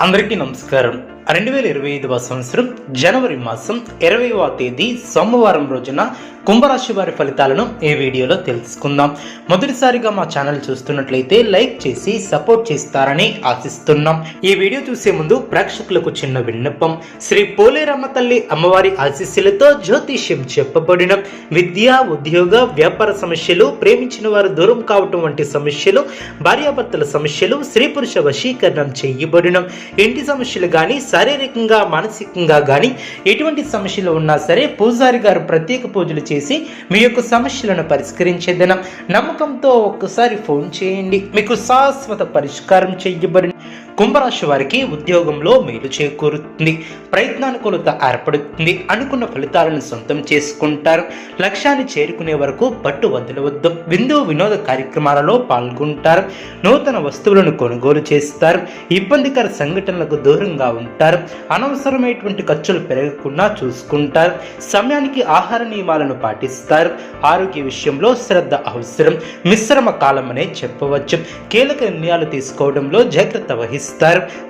అందరికీ నమస్కారం. 2025వ సంవత్సరం జనవరి మాసం 20వ తేదీ సోమవారం రోజున కుంభరాశి వారి ఫలితాలను ఈ వీడియోలో తెలుసుకుందాం. మొదటిసారిగా మా ఛానల్ చూస్తున్నట్లయితే లైక్ చేసి సపోర్ట్ చేస్తారని ఆశిస్తున్నాం. ఈ వీడియో చూసే ముందు ప్రేక్షకులకు చిన్న విన్నపం. శ్రీ పోలేరమ్మ తల్లి అమ్మవారి ఆశీస్సులతో జ్యోతిష్యం చెప్పబడిన విద్య, ఉద్యోగ, వ్యాపార సమస్యలు, ప్రేమించిన వారు దూరం కావటం వంటి సమస్యలు, భార్యాభర్తల సమస్యలు, స్త్రీ పురుష వశీకరణం చేయబడిన ఇంటి సమస్యలు గాని, శారీరకంగా మానసికంగా గాని ఎటువంటి సమస్యలు ఉన్నా సరే పూజారి గారు ప్రత్యేక పూజలు చేసి మీ యొక్క సమస్యలను పరిష్కరించేదన నమ్మకంతో ఒక్కసారి ఫోన్ చేయండి. మీకు శాశ్వత పరిష్కారం చేయబడిన కుంభరాశి వారికి ఉద్యోగంలో మేలు చేకూరుతుంది. ప్రయత్నానుకూలత ఏర్పడుతుంది. అనుకున్న ఫలితాలను సొంతం చేసుకుంటారు. లక్ష్యాన్ని చేరుకునే వరకు పట్టు వదలవద్దు. విందు వినోద కార్యక్రమాలలో పాల్గొంటారు. నూతన వస్తువులను కొనుగోలు చేస్తారు. ఇబ్బందికర సంఘటనలకు దూరంగా ఉంటారు. అనవసరమైనటువంటి ఖర్చులు పెరగకుండా చూసుకుంటారు. సమయానికి ఆహార నియమాలను పాటిస్తారు. ఆరోగ్య విషయంలో శ్రద్ధ అవసరం. మిశ్రమ కాలమనే చెప్పవచ్చు. కీలక నిర్ణయాలు తీసుకోవడంలో జాగ్రత్త వహిస్తారు.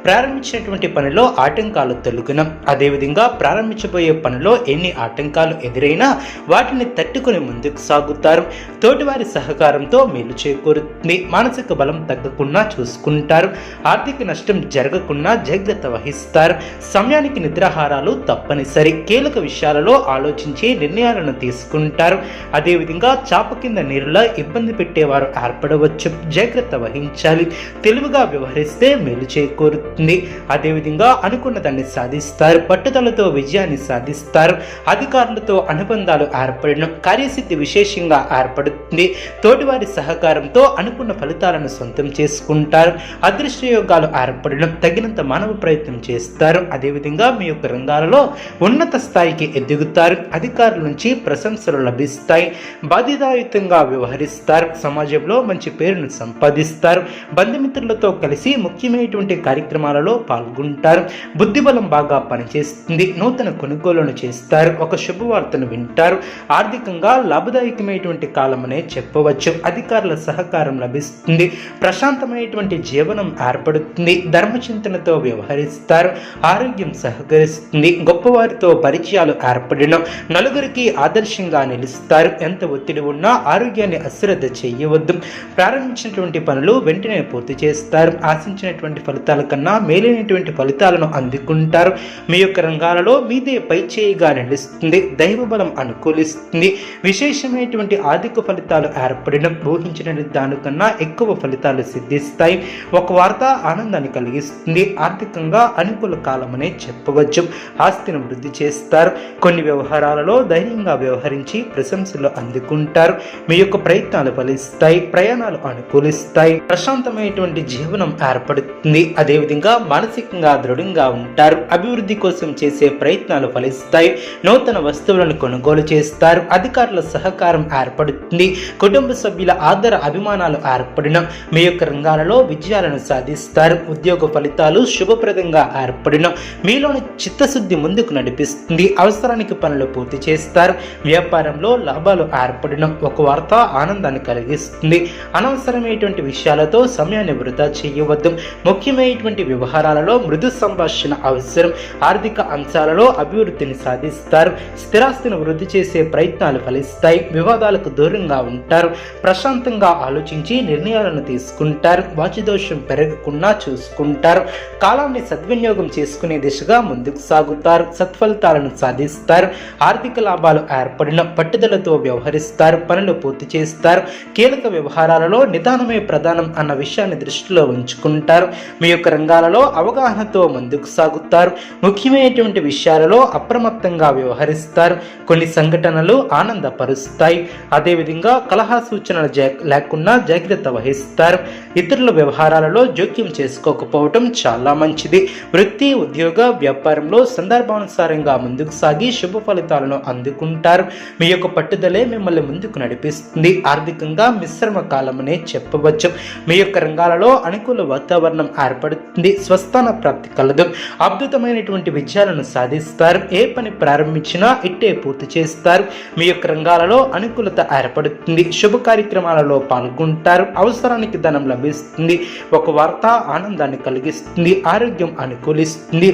ప్రారంభించినటువంటి పనిలో ఆటంకాలు తొలగున, అదేవిధంగా ప్రారంభించబోయే పనిలో ఎన్ని ఆటంకాలు ఎదురైనా వాటిని తట్టుకుని ముందుకు సాగుతారు. తోటివారి సహకారంతో మేలు చేకూరుతుంది. మానసిక బలం తగ్గకుండా చూసుకుంటారు. ఆర్థిక నష్టం జరగకుండా జాగ్రత్త వహిస్తారు. సమయానికి నిద్రాహారాలు తప్పనిసరి. కీలక విషయాలలో ఆలోచించి నిర్ణయాలను తీసుకుంటారు. అదేవిధంగా చాప కింద నీరులా ఇబ్బంది పెట్టేవారు ఏర్పడవచ్చు. జాగ్రత్త వహించాలి. తెలివిగా వ్యవహరిస్తే మేలు చేకూరుతుంది. అదేవిధంగా అనుకున్న దాన్ని సాధిస్తారు. పట్టుదలతో విజయాన్ని సాధిస్తారు. అధికారులతో అనుబంధాలు ఏర్పడడం, కార్యసిద్ధి విశేషంగా ఏర్పడుతుంది. తోటివారి సహకారంతో అనుకున్న ఫలితాలను సొంతం చేసుకుంటారు. అదృష్ట యోగాలు ఏర్పడడం, తగినంత మానవ ప్రయత్నం చేస్తారు. అదేవిధంగా మీ యొక్క రంగాలలో ఉన్నత స్థాయికి ఎదుగుతారు. అధికారుల నుంచి ప్రశంసలు లభిస్తాయి. బాధ్యతాయుతంగా వ్యవహరిస్తారు. సమాజంలో మంచి పేరును సంపాదిస్తారు. బంధుమిత్రులతో కలిసి ముఖ్యమైనటువంటి కార్యక్రమాలలో పాల్గొంటారు. బుద్ధిబలం బాగా పనిచేస్తుంది. నూతన కొనుగోలును చేస్తారు. ఒక శుభవార్తను వింటారు. ఆర్థికంగా లాభదాయకమైనటువంటి కాలమనే చెప్పవచ్చు. అధికారుల సహకారం లభిస్తుంది. ప్రశాంతమైనటువంటి జీవనం ఏర్పడుతుంది. ధర్మచింతనతో వ్యవహరిస్తారు. ఆరోగ్యం సహకరిస్తుంది. గొప్పవారితో పరిచయాలు ఏర్పడడం, నలుగురికి ఆదర్శంగా నిలుస్తారు. ఎంత ఒత్తిడి ఉన్నా ఆరోగ్యాన్ని అశ్రద్ధ చేయవద్దు. ప్రారంభించినటువంటి పనులు వెంటనే పూర్తి చేస్తారు. ఆశించినటువంటి ఫలితాల కన్నా మేలైనటువంటి ఫలితాలను అందుకుంటారు. మీ యొక్క రంగాలలో మీదే పై చేయిగా నిలుస్తుంది. దైవ బలం అనుకూలిస్తుంది. విశేషమైనటువంటి ఆర్థిక ఫలితాలు ఏర్పడడం, ఊహించిన దానికన్నా ఎక్కువ ఫలితాలు సిద్ధిస్తాయి. ఒక వార్త ఆనందాన్ని కలిగిస్తుంది. ఆర్థికంగా అనుకూల కాలమనే చెప్పవచ్చు. ఆస్తిని వృద్ధి చేస్తారు. కొన్ని వ్యవహారాలలో ధైర్యంగా వ్యవహరించి ప్రశంసలు అందుకుంటారు. మీ యొక్క ప్రయత్నాలు ఫలిస్తాయి. ప్రయాణాలు అనుకూలిస్తాయి. ప్రశాంతమైనటువంటి జీవనం ఏర్పడుతుంది. అదేవిధంగా మానసికంగా దృఢంగా ఉంటారు. అభివృద్ధి కోసం చేసే ప్రయత్నాలు ఫలిస్తాయి. నూతన వస్తువులను కొనుగోలు చేస్తారు. అధికారుల సహకారం ఏర్పడుతుంది. కుటుంబ సభ్యుల ఆదర అభిమానాలు ఏర్పడిన మీ యొక్క రంగాలలో విజయాలను సాధిస్తారు. ఉద్యోగ ఫలితాలు శుభప్రదంగా ఏర్పడిన మీలోని చిత్తశుద్ధి ముందుకు నడిపిస్తుంది. అవసరానికి పనులు పూర్తి చేస్తారు. వ్యాపారంలో లాభాలు ఏర్పడిన ఒక వార్త ఆనందాన్ని కలిగిస్తుంది. అనవసరమైనటువంటి విషయాలతో సమయాన్ని వృధా చేయవద్దు. ముఖ్యమైనటువంటి వ్యవహారాలలో మృదు సంభాషణ అవసరం. ఆర్థిక అంశాలలో అభివృద్ధిని సాధిస్తారు. స్థిరాస్తిని వృద్ధి చేసే ప్రయత్నాలు ఫలిస్తాయి. వివాదాలకు దూరంగా ఉంటారు. ప్రశాంతంగా ఆలోచించి నిర్ణయాలను తీసుకుంటారు. వాచిదోషం పెరగకుండా చూసుకుంటారు. కాలాన్ని సద్వినియోగం చేసుకునే దిశగా ముందుకు సాగుతారు. సత్ఫలితాలను సాధిస్తారు. ఆర్థిక లాభాలు ఏర్పడిన పట్టుదలతో వ్యవహరిస్తారు. పనులు పూర్తి చేస్తారు. కీలక వ్యవహారాలలో నిదానమే ప్రధానం అన్న విషయాన్ని దృష్టిలో ఉంచుకుంటారు. మీ యొక్క రంగాలలో అవగాహనతో ముందుకు సాగుతారు. ముఖ్యమైనటువంటి విషయాలలో అప్రమత్తంగా వ్యవహరిస్తారు. కొన్ని సంఘటనలు ఆనందపరుస్తాయి. అదేవిధంగా కలహ సూచనలు లేకుండా జాగ్రత్త వహిస్తారు. ఇతరుల వ్యవహారాలలో జోక్యం చేసుకోకపోవటం చాలా మంచిది. వృత్తి, ఉద్యోగ, వ్యాపారంలో సందర్భానుసారంగా ముందుకు సాగి శుభ ఫలితాలను అందుకుంటారు. మీ యొక్క పట్టుదలే మిమ్మల్ని ముందుకు నడిపిస్తుంది. ఆర్థికంగా మిశ్రమ కాలమనే చెప్పవచ్చు. మీ యొక్క రంగాలలో అనుకూల వాతావరణం ఏర్పడుతుంది, స్వస్థాన ప్రాప్తి కలదు, అద్భుతమైనటువంటి విజయాలను సాధిస్తారు, ఏ పని ప్రారంభించినా ఇట్టే పూర్తి చేస్తారు, మీ యొక్క రంగాలలో అనుకూలత ఏర్పడుతుంది, శుభ కార్యక్రమాలలో పాల్గొంటారు, అవసరానికి ధనం లభిస్తుంది, ఒక వార్త ఆనందాన్ని కలిగిస్తుంది, ఆరోగ్యం అనుకూలిస్తుంది,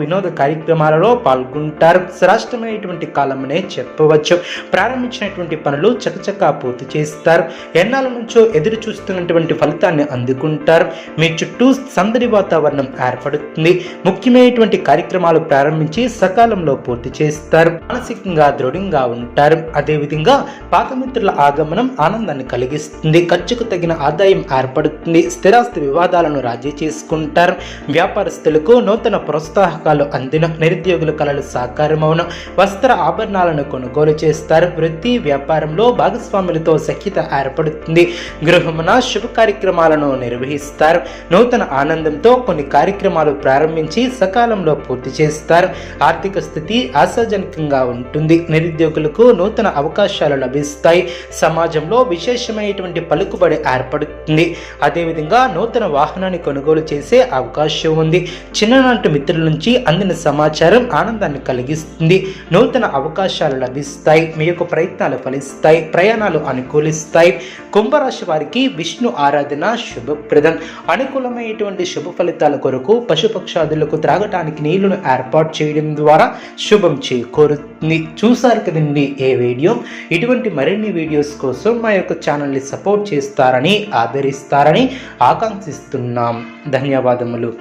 వినోద కార్యక్రమాలలో పాల్గొంటారు, శ్రేష్టమైనటువంటి కాలమనే చెప్పవచ్చు, ప్రారంభించినటువంటి పనులు చకచకా పూర్తి చేస్తారు, ఎన్నాళ్ళ నుంచో ఎదురు చూస్తున్నటువంటి ఫలితాన్ని అందుకుంటారు, మీ చుట్టూ సందడి వాతావరణం ఏర్పడుతుంది, ముఖ్యమైనటువంటి కార్యక్రమాలు ప్రారంభించి సకాలంలో పూర్తి చేస్తారు, మానసికంగా దృఢంగా ఉంటారు, అదేవిధంగా పాత మిత్రుల ఆగమనం ఆనందాన్ని కలిగిస్తుంది, ఖర్చుకు తగిన ఆదాయం ఏర్పడుతుంది, స్థిరాస్తి వివాదాలను రాజీ చేసుకుంటారు, వ్యాపారస్తులకు నూతన ప్రోత్సాహకాలు అందిన, నిరుద్యోగుల కళలు సాకారమవును, వస్త్ర ఆభరణాలను కొనుగోలు చేస్తారు, వృత్తి వ్యాపారంలో భాగస్వాములతో సఖ్యత ఏర్పడుతుంది, గృహమున శుభ కార్యక్రమాలను నిర్వహిస్తారు, నూతన ఆనందంతో కొన్ని కార్యక్రమాలు ప్రారంభించి సకాలంలో పూర్తి చేస్తారు, ఆర్థిక స్థితి ఆశాజనకంగా ఉంటుంది, నిరుద్యోగులకు నూతన అవకాశాలు లభిస్తాయి, సమాజంలో విశేషమైనటువంటి పలుకుబడి ఏర్పడుతుంది, అదేవిధంగా నూతన వాహనాన్ని కొనుగోలు చేసే అవకాశం ఉంది, చిన్ననాటి మిత్రుల నుంచి అందిన సమాచారం ఆనందాన్ని కలిగిస్తుంది, నూతన అవకాశాలు లభిస్తాయి, మీ యొక్క ప్రయత్నాలు ఫలిస్తాయి, ప్రయాణాలు అనుకూలిస్తాయి. కుంభరాశి వారికి విష్ణు ఆరాధన శుభప్రదం. అనుకూలమైనటువంటి శుభ ఫలితాల కొరకు పశుపక్షాదులకు త్రాగటానికి నీళ్లను ఏర్పాటు చేయడం ద్వారా శుభం చేకూరుతుంది. చూసారు కదండి ఏ వీడియో. ఇటువంటి మరిన్ని వీడియోస్ కోసం మా యొక్క ఛానల్ని సపోర్ట్ చేస్తారని, ఆదరిస్తారని ఆకాంక్షిస్తున్నాం. ధన్యవాదములు.